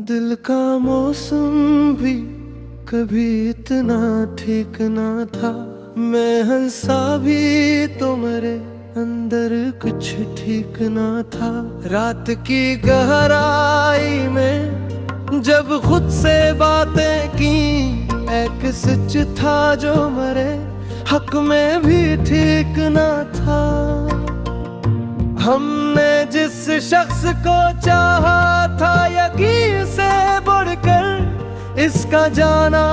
दिल का मौसम भी कभी इतना ठीक ना था। मैं हंसा भी तो मेरे अंदर कुछ ठीक ना था। रात की गहराई में जब खुद से बातें की, एक सच था जो मेरे हक में भी ठीक ना था। हमने जिस शख्स को चाहा था यकीन से बढ़कर, इसका जाना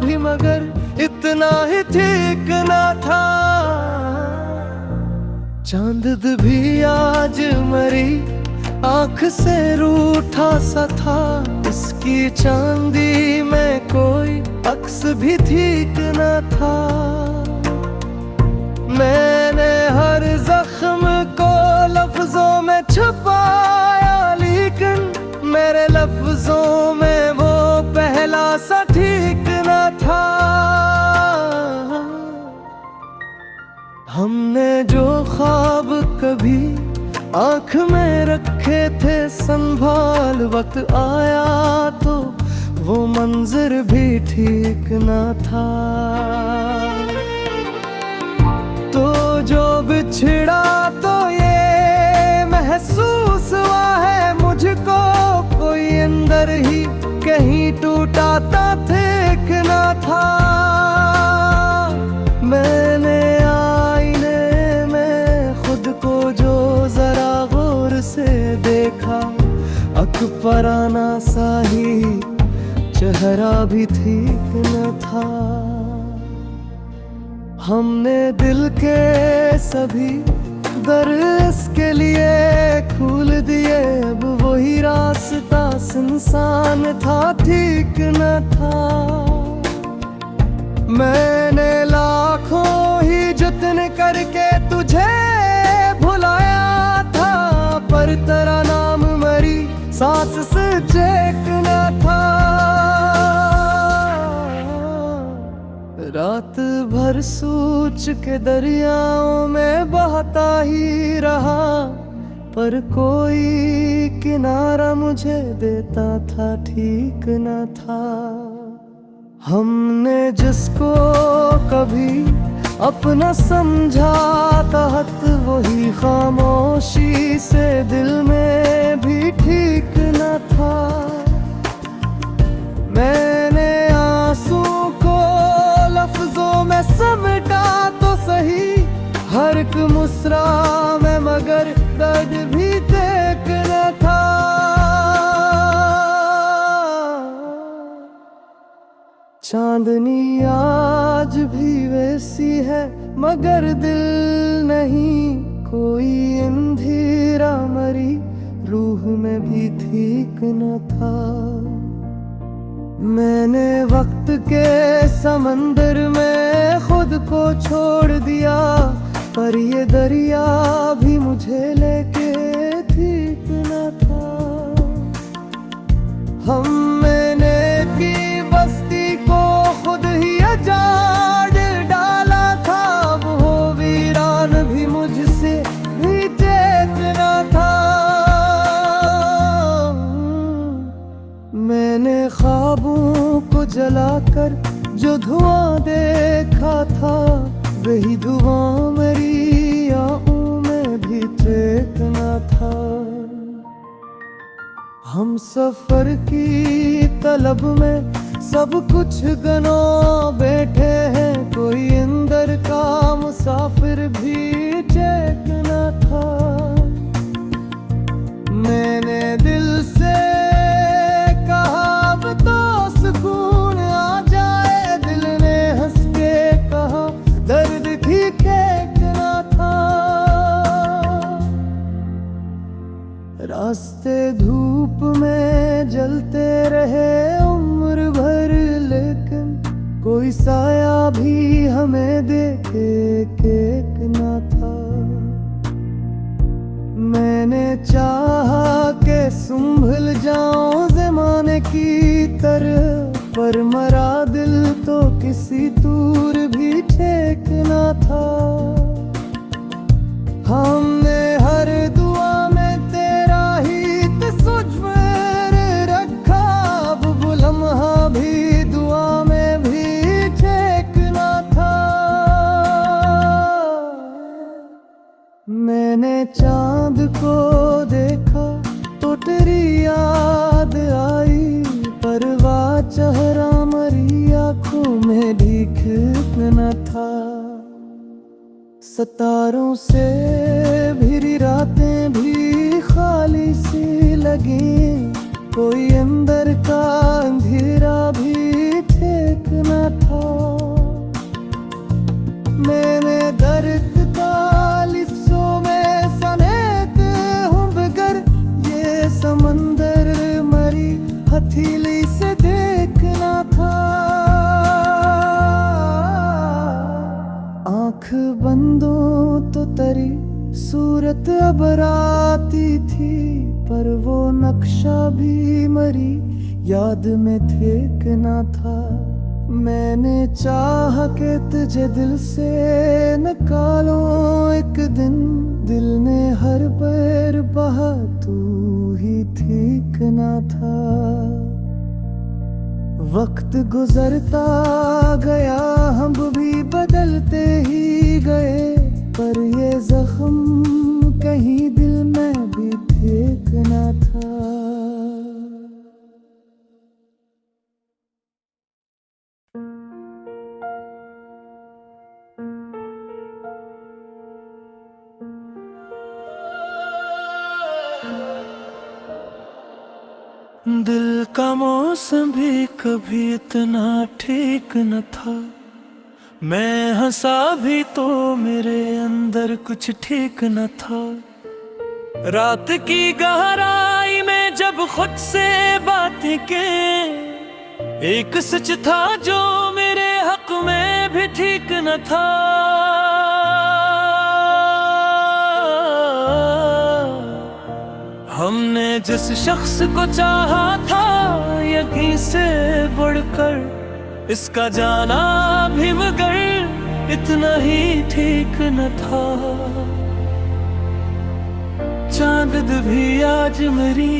भी मगर इतना ही ठीक ना था। चांद भी आज मरी आंख से रूठा सा था। इसकी चांदी में कोई अक्स भी ठीक ना था। मैंने हर जख्म को लफ्जों में छुपाया, लेकिन मेरे लफ्जों में वो पहला सा ठीक न था। हमने जो ख्वाब कभी आंख में रखे थे संभाल, वक्त आया तो वो मंजर भी ठीक न था। तो जो बिछड़ा तो ये महसूस हुआ है मुझको, कोई अंदर ही कहीं टूटा था, ठीक ना था। मैंने आईने में खुद को जो जरा गौर से देखा, अकबराना सा ही चेहरा भी ठीक न था। हमने दिल के सभी दर इसके लिए खोल दिए, अब वही रास्ता सुनसान था, ठीक न था। मैंने लाखों ही जतन करके तुझे भुलाया था, पर तेरा नाम मरी सांस से चेक न था। रात भर सोच के दरियाओं में बहता ही रहा, पर कोई किनारा मुझे देता था, ठीक न था। हमने जिसको कभी अपना समझा तहत, वही खामोशी से दिल में भी ठीक न था। मैंने आंसू को लफ्जों में समेटा तो सही, हर एक मुस्रा में मगर दर्द भी देखना था। चांदनी आज भी वैसी है मगर दिल नहीं, कोई अंधेरा मरी रूह में भी ठीक न था। मैंने वक्त के समंदर में खुद को छोड़ दिया, पर ये दरिया भी मुझे लेके ठीक न था। मैंने की बस्ती को खुद ही अजाड़ डाला था, वो वीरान भी मुझसे भी चेतना था। मैंने ख्वाबों को जलाकर जो धुआं देखा था, वही धुआं मेरी आँखों में भी चेतना था। हम सफर की तलब में सब कुछ गनो बैठे हैं, कोई अंदर का मुसाफिर भी चेतना था। मैंने दिल से रास्ते धूप में जलते रहे उम्र भर, लेकिन कोई साया भी हमें देखे एक न था। मैंने चाहा के संभल जाऊं ज़माने की तरह, पर मरा दिल तो किसी दूर भी ठेक न था। हमने हर दुआ में तेरा ही तस्वीर रखा, सितारों से भरी रातें भी खाली सी लगी, कोई अंदर का अंधेरा भी ठीक न था। मैंने दर्द का लिफ्ज़ों में समेत हूँ मगर ये समंदर मरी हथेली से देखना था। आँख बंदों तो तरी सूरत अब आती थी, पर वो नक्शा भी मरी याद में ठेकना था। मैंने चाहा कि तुझे दिल से निकालो एक दिन, दिल ने हर पैर बहा तू ही ठीक ना था। वक्त गुजरता गया हम भी बदलते ही गए, पर ये जख्म कहीं दिल में भी ठीक ना था। दिल का मौसम भी कभी इतना ठीक न था। मैं हंसा भी तो मेरे अंदर कुछ ठीक न था। रात की गहराई में जब खुद से बातें के, एक सच था जो मेरे हक में भी ठीक न था। हमने जिस शख्स को चाहा था यकीन से बढ़कर, इसका जाना भी मगर इतना ही ठीक न था। चांद भी आज मेरी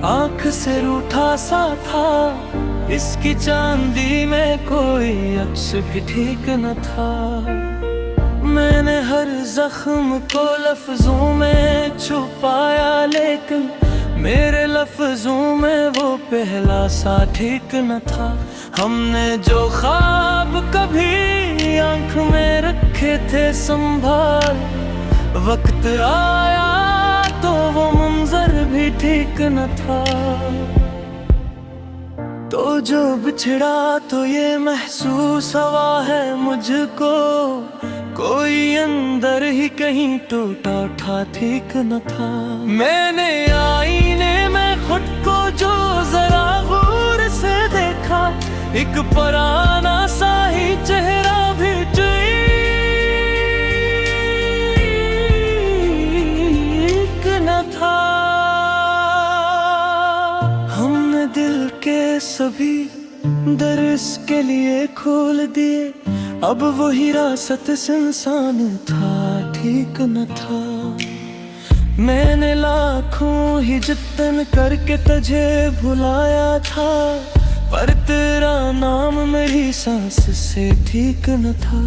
आंख से रूठा सा था, इसकी चांदी में कोई अक्स भी ठीक न था। मैंने हर जख्म को लफ्जों में छुपाया, लेकिन मेरे लफ्जों में वो पहला सा ठीक न था। हमने जो ख्वाब कभी आंख में रखे थे संभाल, वक्त आया तो वो मंजर भी ठीक न था। तो जो बिछड़ा तो ये महसूस हुआ है मुझको, कोई अंदर ही कहीं टूटा था ठीक न था। मैंने आईने में खुद को जो जरा गौर से देखा, एक पुराना सा ही चेहरा भी ठीक न था। हमने दिल के सभी दर इसके लिए खोल दिए, अब वो हिरासत से इंसान था ठीक न था। मैंने लाखों ही जतन करके तुझे भुलाया था, पर तेरा नाम मेरी सांस से ठीक न था।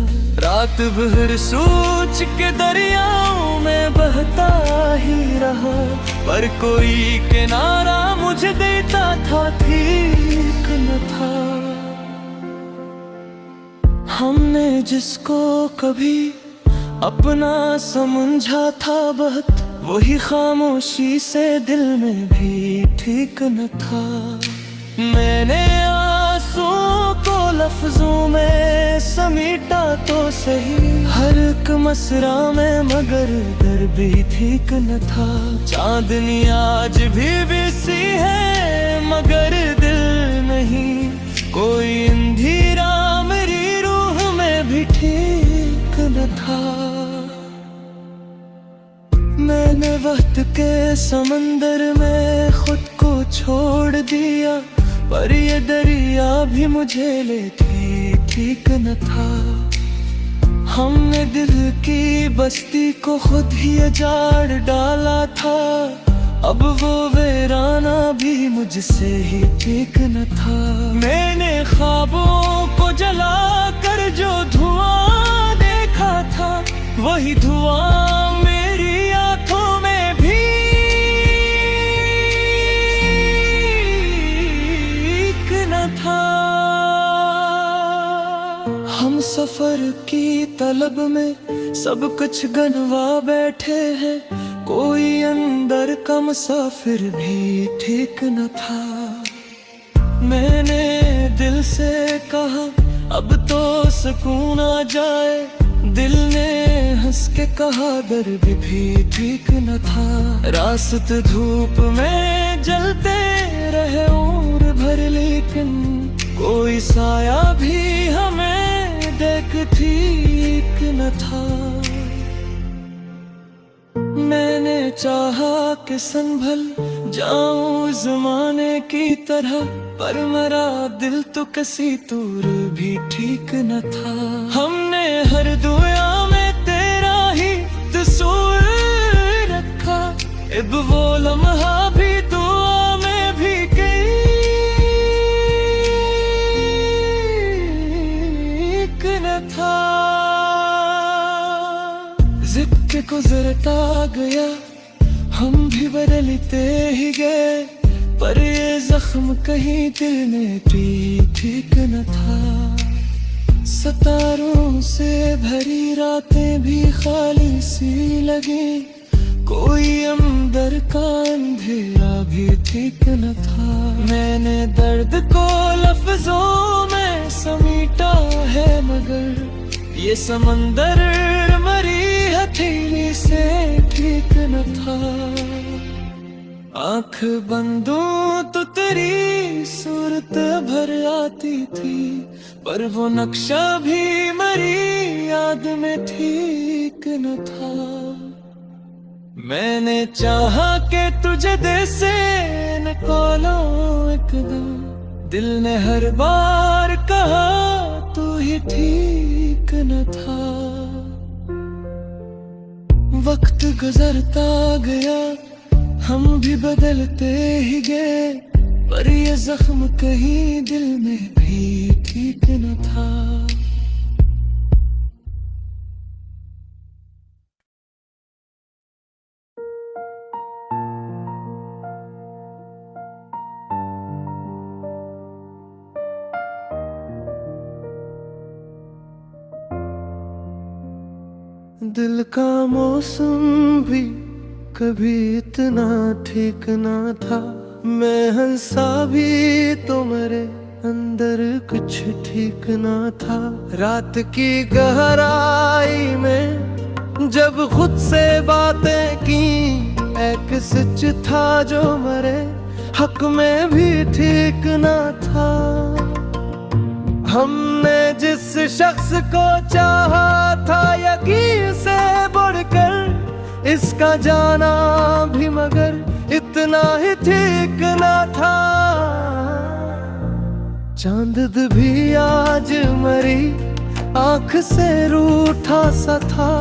रात भर सोच के दरियाओं में बहता ही रहा, पर कोई किनारा मुझे देता था ठीक न था। हमने जिसको कभी अपना समझा था बहुत, वही खामोशी से दिल में भी ठीक न था। मैंने आंसुओं को लफ्जों में समेटा तो सही, हर एक मसरा में मगर दर भी ठीक न था। चांदनी आज भी सी है मगर दिल नहीं, कोई अंधेरा मेरी रूह में भी ठीक न था। मैंने वक्त के समंदर में खुद को छोड़ दिया, पर ये दरिया भी मुझे लेके ठीक न था। हमने दिल की बस्ती को खुद ही उजाड़ डाला था, अब वो वीराना भी मुझसे ही ठीक न था। मैंने ख्वाबों को जला कर जो धुआं देखा था, वही धुआं मेरी आंखों में भी ठीक न था। हम सफर की तलब में सब कुछ गनवा बैठे हैं, कोई अंदर का मुसाफिर भी ठीक न था। मैंने दिल से कहा अब तो सुकून आ जाए, दिल ने हंस के कहा दर्द भी ठीक न था। रास्त धूप में जलते रहे उम्र भर, लेकिन कोई साया भी हमें देख ठीक न था। मैंने चाहा कि संभल जाऊं ज़माने की तरह, पर मेरा दिल तो किसी दूर भी ठीक न था। हमने हर दुआ में तेरा ही तस्वीर रखा, अब वो लम्हा भी दुआ में भी ठीक न था। जिक्र गुजरता गया, हम भी बदलते ही गए, पर ये जख्म कहीं दिल में भी ठीक न था। सितारों से भरी रातें भी खाली सी लगी, कोई अंदर का अंधेरा भी ठीक न था। मैंने दर्द को लफ्जों में समेटा है, मगर ये समंदर मरी हथेली से ठीक न था। आँख बंदूं तो तेरी सूरत भर आती थी, पर वो नक्शा भी मरी याद में ठीक न था। मैंने चाहा कि तुझे दे से निकालो एकदम, दिल ने हर बार कहा तू ही ठीक न था। वक्त गुजरता गया, हम भी बदलते ही गए, पर ये जख्म कहीं दिल में भी ठीक न था। दिल का मौसम भी कभी इतना ठीक ना था, मैं हंसा भी तो मेरे अंदर कुछ ठीक ना था। रात की गहराई में जब खुद से बातें की, एक सच था जो मेरे हक में भी ठीक ना था। हमने जिस शख्स को चाहा था यकीन से बढ़कर, इसका जाना भी मगर इतना ही ठीक ना था। चांद भी आज मरी आँख से रूठा सा था,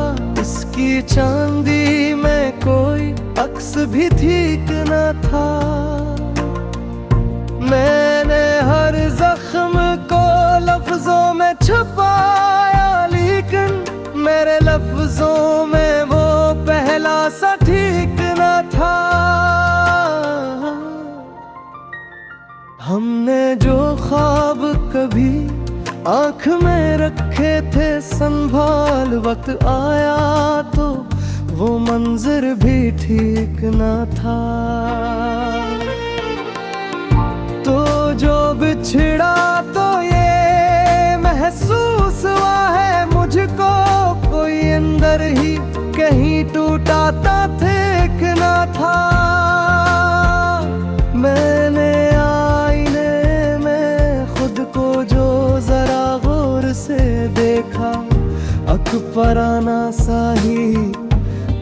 इसकी चांदी में कोई अक्स भी ठीक न था। मैंने हर जख्म को लफ्जों में छुपाया, लेकिन मेरे लफ्जों में वो पहला सा ठीक न था। हमने जो ख्वाब कभी आँख में रखे थे संभाल, वक्त आया तो वो मंजर भी ठीक न था। तो जो बिछड़ा तो ये महसूस हुआ है मुझको, कोई अंदर ही कहीं टूटा था ठीक न था। मैंने आईने में खुद को जो जरा गौर से देखा, अकबराना सा ही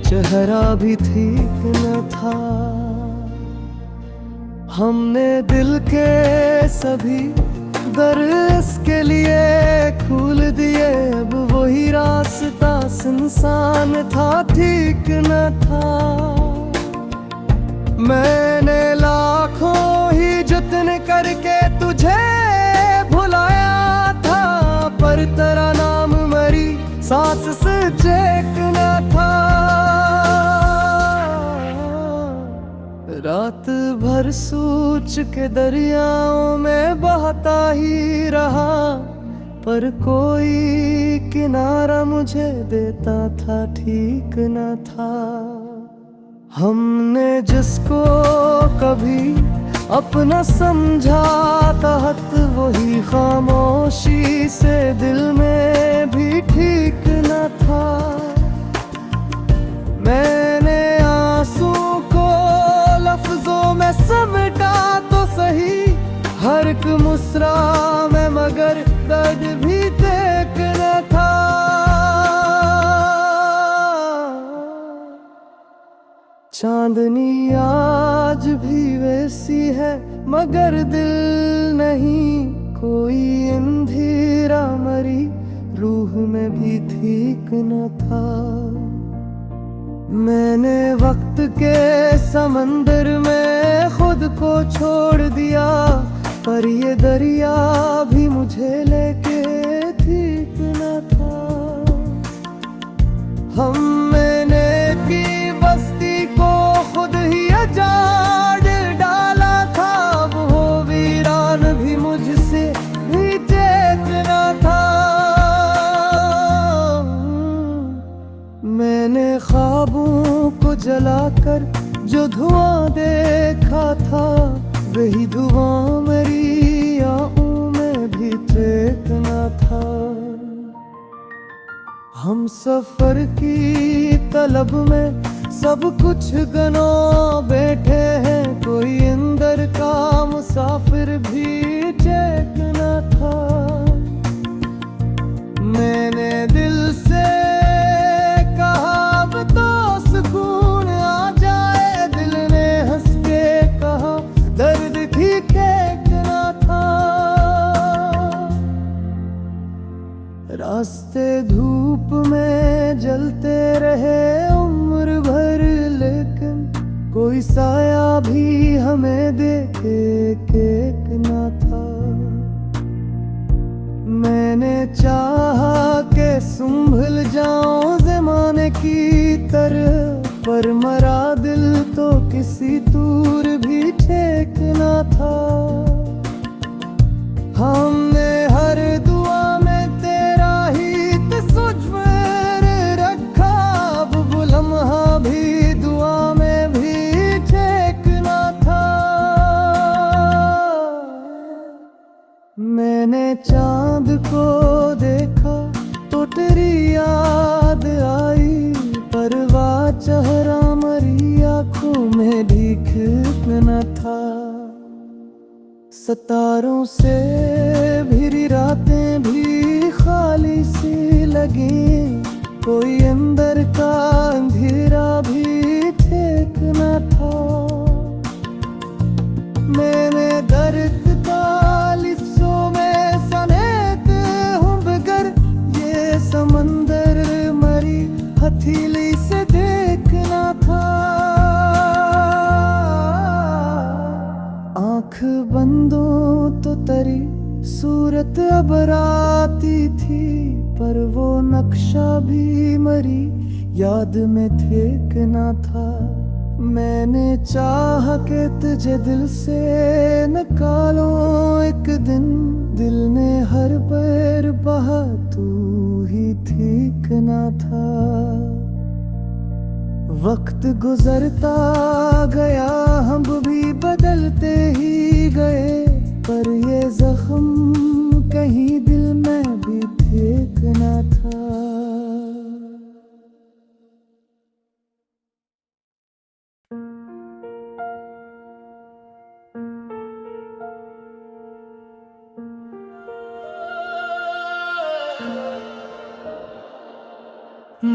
चेहरा भी ठीक न था। हमने दिल के सभी दर इसके लिए खोल दिए, अब वही रास्ता सुनसान था ठीक न था। मैंने लाखों ही जतन करके तुझे भुलाया था, पर तेरा नाम मरी सांस से चेक न था। रात भर सोच के दरियाओं में बहता ही रहा, पर कोई किनारा मुझे देता था ठीक न था। हमने जिसको कभी अपना समझा तहत वही खामोशी से दिल में भी ठीक न था। मैंने आंसू को लफ्जों में समेटा तो सही, हर एक मुस्रा में मगर दर्द भी देखना था। चांदनी आज भी वैसी है मगर दिल नहीं, कोई अंधेरा मरी रूह में भी ठीक न था। मैंने वक्त के समंदर में खुद को छोड़ दिया, पर ये दरिया भी मुझे लेके ठीक न था। मैंने की बस्ती को खुद ही अजाड़ डाला था, अब वो वीरान भी मुझसे भी चेतना था। मैंने ख्वाबों को जलाकर जो धुआं देखा था, वही धुआं मेरी आँखों में भी चेतना था। हम सफर की तलब में सब कुछ गनो बैठे हैं, कोई अंदर का मुसाफिर भी चेतना था। मैंने दिल से कहा अब तो सुकून आ जाए, दिल ने हंस के कहा दर्द ठीक ना था। रास्ते धूप में जलते रहे उम्र भर, लेकिन कोई साया भी हमें देखे केक ना था। मैंने चाहा के संभल जाऊं ज़माने की तरह, पर मरा दिल तो किसी दूर भी ठेक ना था। हमने हर दुआ में तेरा ही तस्वीर रखा, अब वो लम्हा भी दुआ में भी ठेक ना था। मैंने चांद को देखा तो तेरी याद आई, परवाह चेहरा मरी आँखों में भीख न था। सितारों से भरी रातें भी खाली सी लगी, कोई अंदर का अंधेरा भी ठीक न था। मैंने दर्द का लिफ्टों में सनेत हूँ बगर, ये समंदर मरी हथेली से देखना था। आँख बंदों तो तेरी सूरत अब आती थी, पर वो नक्शा भी मरी याद में ठेकना था। मैंने चाहा कि तुझे दिल से निकालो एक दिन, दिल ने हर पैर बहा तू ही ठीक ना था। वक्त गुजरता गया हम भी बदलते ही गए, पर ये जख्म कहीं दिल में भी ठीक ना था।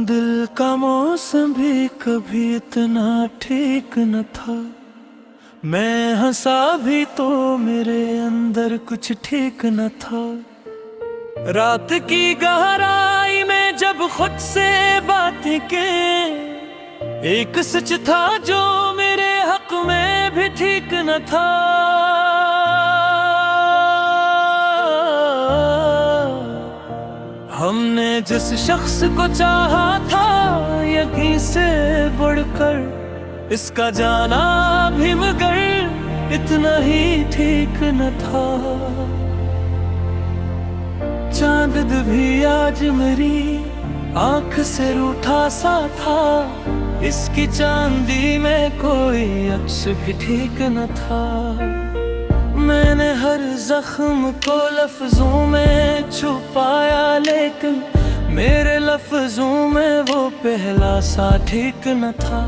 दिल का मौसम भी कभी इतना ठीक न था, मैं हंसा भी तो मेरे अंदर कुछ ठीक न था। रात की गहराई में जब खुद से बातें के, एक सच था जो मेरे हक में भी ठीक न था। हमने जिस शख्स को चाहा था यकीन से बढ़कर, इसका जाना भी मगर इतना ही ठीक न था। चांद भी आज मेरी आंख से रूठा सा था, इसकी चांदी में कोई अक्स भी ठीक न था। मैंने हर जख्म को लफ्जों में छुपाया, लेकिन मेरे लफ्जों में वो पहला सा ठीक न था।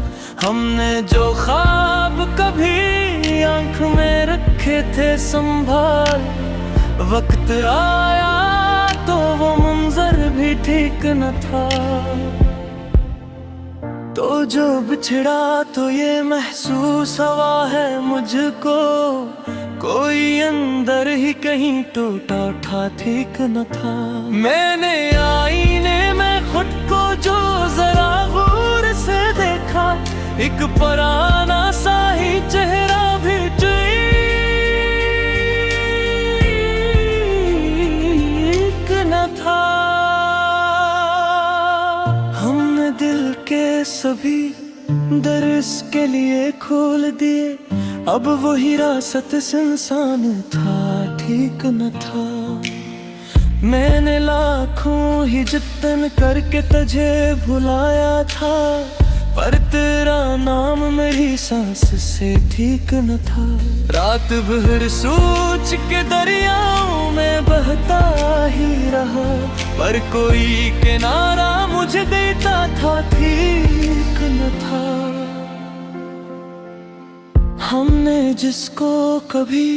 हमने जो ख्वाब कभी आंख में रखे थे संभाल, वक्त आया तो वो मंजर भी ठीक न था। तो जो बिछड़ा तो ये महसूस हुआ है मुझको, कोई अंदर ही कहीं टूटा था ठीक न था। मैंने आईने में खुद को जो जरा गौर से देखा, एक पुराना सा ही चेहरा भी ठीक न था। हमने दिल के सभी दर इसके लिए खोल दिए, अब वो हिरासत से इंसान था ठीक न था। मैंने लाखों ही जतन करके तुझे भुलाया था, पर तेरा नाम मेरी सांस से ठीक न था। रात भर सोच के दरियाओं में बहता ही रहा, पर कोई किनारा मुझे देता था ठीक न था। हमने जिसको कभी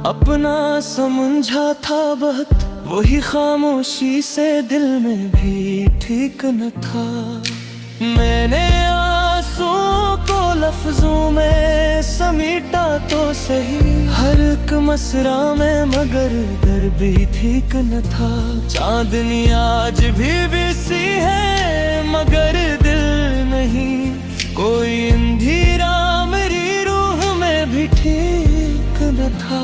अपना समझा था बहुत, वही खामोशी से दिल में भी ठीक न था। मैंने आंसुओं को लफ्जों में समेटा तो सही, हर एक मसरा में, मगर दर भी ठीक न था। चांदनी आज भी सी है मगर दिल नहीं, कोई अंधेरा मेरी रूह में भी ठीक न था।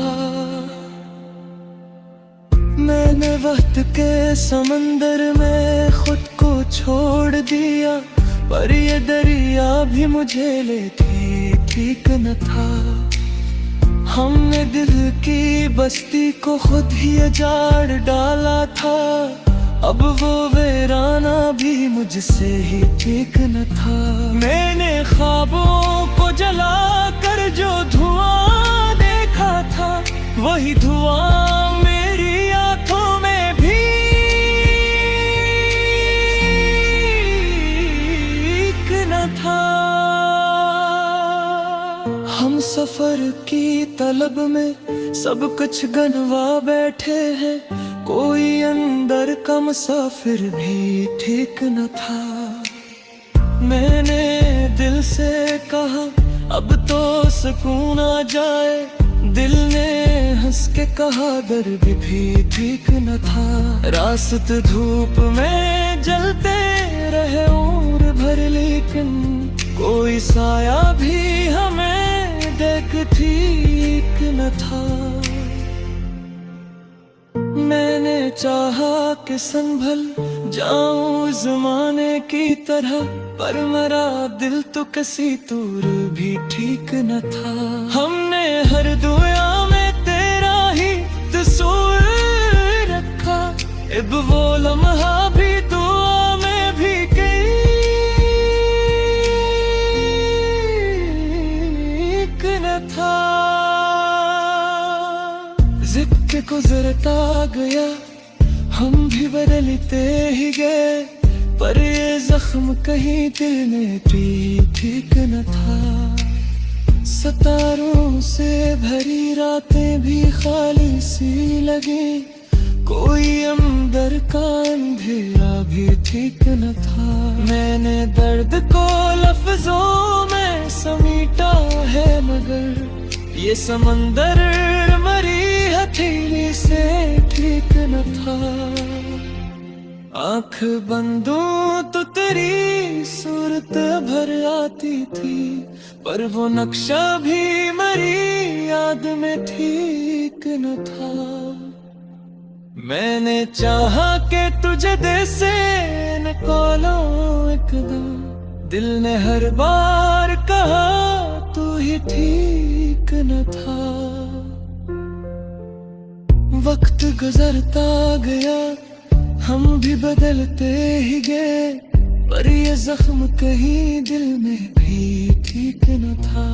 मैंने वक्त के समंदर में खुद को छोड़ दिया, पर ये दरिया भी मुझे लेके ठीक न था। हमने दिल की बस्ती को खुद ही उजाड़ डाला था, अब वो वीराना भी मुझसे ही ठीक न था। मैंने ख्वाबों को जला कर जो धुआं देखा था, वही धुआं मेरी आंखों में भी न था। हम सफर की तलब में सब कुछ गनवा बैठे हैं, कोई अंदर का मुसाफिर भी ठीक न था। मैंने दिल से कहा अब तो सुकून आ जाए, दिल ने हंस के कहा दर्द भी ठीक न था। रास्ते धूप में जलते रहे उम्र भर, लेकिन कोई साया भी हमें देख ठीक न था। मैंने चाहा कि संभल जाऊं जमाने की तरह, पर मेरा दिल तो किसी दूर भी ठीक न था। हमने हर दुआ में तेरा ही तस्वीर रखा, अब वो लम्हा भी दुआ में भी ठीक न था। जिक्र गुजरता गया, हम भी बदलते ही गए, पर ये जख्म कहीं दिल में भी ठीक न था। सितारों से भरी रातें भी खाली सी लगी, कोई अंदर का अंधेरा भी ठीक न था। मैंने दर्द को लफ्जों में समेटा है, मगर ये समंदर मरी हथेली से ठीक न था। आँख बंदूं तो तेरी सूरत भर आती थी, पर वो नक्शा भी मेरी याद में ठीक न था। मैंने चाहा कि तुझे दे से निकालो एकदम, दिल ने हर बार कहा तू ही ठीक न था। वक्त गुजरता गया, हम भी बदलते ही गए, पर ये जख्म कहीं दिल में भी ठीक न था।